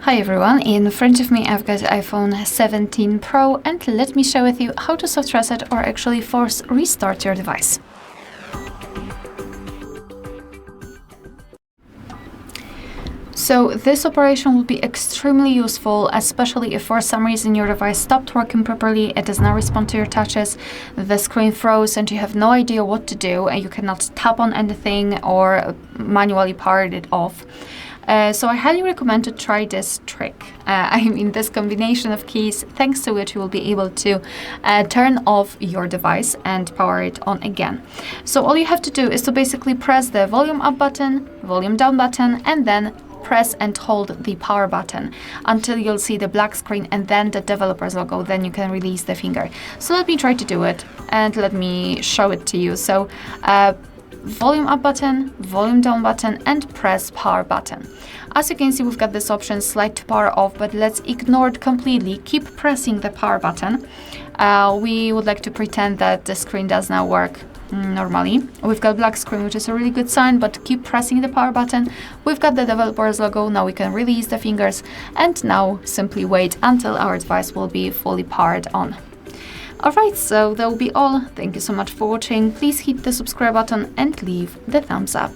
Hi everyone, in front of me I've got iPhone 17 Pro and let me share with you how to soft reset or actually force restart your device. So this operation will be extremely useful, especially if for some reason your device stopped working properly, it does not respond to your touches, the screen froze and you have no idea what to do and you cannot tap on anything or manually power it off. So I highly recommend to try this trick. This combination of keys, thanks to which you will be able to turn off your device and power it on again. So all you have to do is to basically press the volume up button, volume down button, and then press and hold the power button until you'll see the black screen and then the developer's logo. Then you can release the finger. So let me try to do it and let me show it to you. So volume up button, volume down button, and press power button. As you can see, we've got this option slide to power off, but let's ignore it completely. Keep pressing the power button. We would like to pretend that the screen does now work normally. We've got black screen, which is a really good sign, but keep pressing the power button. We've got the developer's logo. Now we can release the fingers and now simply wait until our device will be fully powered on. Alright, so that will be all. Thank you so much for watching. Please hit the subscribe button and leave the thumbs up.